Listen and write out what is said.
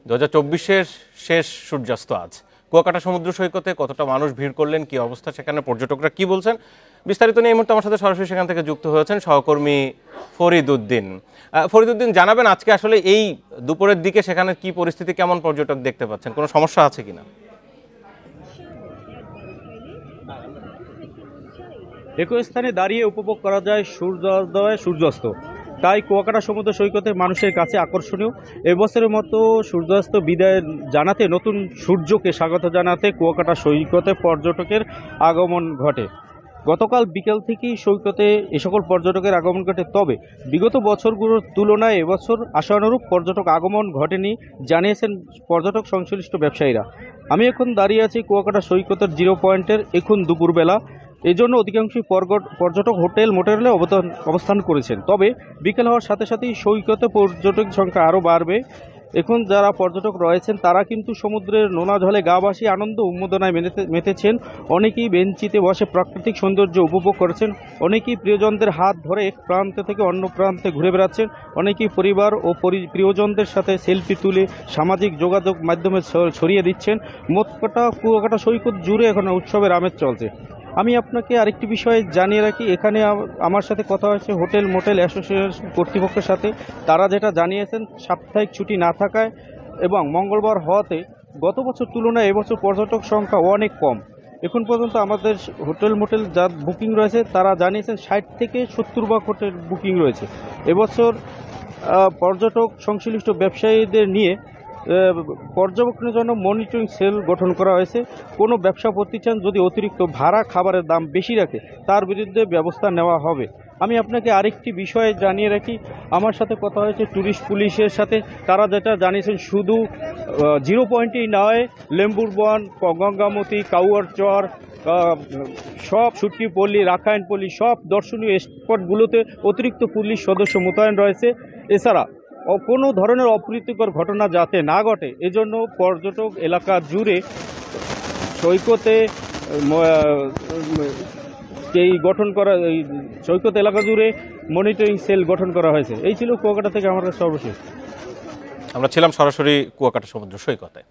2024-এর শেষ সূর্যাস্ত আজ কুয়াকাটা সমুদ্র সৈকতে কতটা মানুষ ভিড় করলেন, কি অবস্থা সেখানে, পর্যটকরা কি বলছেন, বিস্তারিত নিয়ে এই মুহূর্তে আমার সাথে সরাসরি সেখান থেকে যুক্ত হয়েছেন সহকর্মী ফরিদ উদ্দিন। জানাবেন আজকে আসলে এই দুপুরের দিকে সেখানে কি পরিস্থিতি, কেমন পর্যটক দেখতে পাচ্ছেন, কোনো সমস্যা আছে কিনা? একই স্থানে দাঁড়িয়ে উপভোগ করা যায় সূর্যোদয় সূর্যাস্ত, তাই কুয়াকাটা সমুদ্র সৈকতে মানুষের কাছে আকর্ষণীয়। এবছরের মতো সূর্যাস্ত বিদায় জানাতে, নতুন সূর্যকে স্বাগত জানাতে কুয়াকাটা সৈকতে পর্যটকের আগমন ঘটে। গতকাল বিকেল থেকেই সৈকতে এ সকল পর্যটকের আগমন ঘটে, তবে বিগত বছরগুলোর তুলনায় এবছর আশানুরূপ পর্যটক আগমন ঘটেনি জানিয়েছেন পর্যটক সংশ্লিষ্ট ব্যবসায়ীরা। আমি এখন দাঁড়িয়ে আছি কুয়াকাটা সৈকতের জিরো পয়েন্টের, এখন দুপুরবেলা। এই জন্য অধিকাংশই পর্যটক হোটেল মোটেলে অবস্থান করেছেন, তবে বিকেল হওয়ার সাথে সাথেই সৈকতে পর্যটক সংখ্যা আরও বাড়বে। এখন যারা পর্যটক রয়েছেন তারা কিন্তু সমুদ্রের নোনা জলে গা ভাসিয়ে আনন্দ উন্মোদনায় মেতেছেন। অনেকেই বেঞ্চিতে বসে প্রাকৃতিক সৌন্দর্য উপভোগ করেছেন, অনেকেই প্রিয়জনদের হাত ধরে এক প্রান্ত থেকে অন্য প্রান্তে ঘুরে বেড়াচ্ছেন, অনেকেই পরিবার ও প্রিয়জনদের সাথে সেলফি তুলে সামাজিক যোগাযোগ মাধ্যমে ছড়িয়ে দিচ্ছেন। মোট কথা কুয়াকাটা সৈকত জুড়ে এখন উৎসবের আমেজ চলছে। আমি আপনাকে আরেকটি বিষয় জানিয়ে রাখি, এখানে আমার সাথে কথা হয়েছে হোটেল মোটেল অ্যাসোসিয়েশন কর্তৃপক্ষের সাথে। তারা যেটা জানিয়েছেন, সাপ্তাহিক ছুটি না থাকায় এবং মঙ্গলবার হওয়াতে গত বছর তুলনায় এবছর পর্যটক সংখ্যা অনেক কম। এখন পর্যন্ত আমাদের হোটেল মোটেল যা বুকিং রয়েছে তারা জানিয়েছেন 60 থেকে 70 হোটেল বুকিং রয়েছে। এবছর পর্যটক সংশ্লিষ্ট ব্যবসায়ীদের নিয়ে পর্যবেক্ষণের জন্য মনিটরিং সেল গঠন করা হয়েছে। কোনো ব্যবসা প্রতিষ্ঠান যদি অতিরিক্ত ভাড়া খাবারের দাম বেশি রাখে তার বিরুদ্ধে ব্যবস্থা নেওয়া হবে। আমি আপনাকে আরেকটি বিষয় জানিয়ে রাখি, আমার সাথে কথা হয়েছে ট্যুরিস্ট পুলিশের সাথে। তারা যেটা জানিয়েছেন, শুধু জিরো পয়েন্টেই নয়, লেম্বুর বন, গঙ্গামতি, কাউয়ার চর, সব সুটকিপল্লী, রাখাইনপল্লী, সব দর্শনীয় স্পটগুলোতে অতিরিক্ত পুলিশ সদস্য মোতায়েন রয়েছে। এছাড়া কোনো ধরনের অপ্রীতিকর ঘটনা যাতে না ঘটে এজন্য পর্যটক এলাকা জুড়ে সৈকতে এই সৈকত এলাকা জুড়ে মনিটরিং সেল গঠন করা হয়েছে। এই ছিল কুয়াকাটা থেকে আমার সর্বশেষ। আমরা ছিলাম সরাসরি কুয়াকাটা সমুদ্র সৈকতে।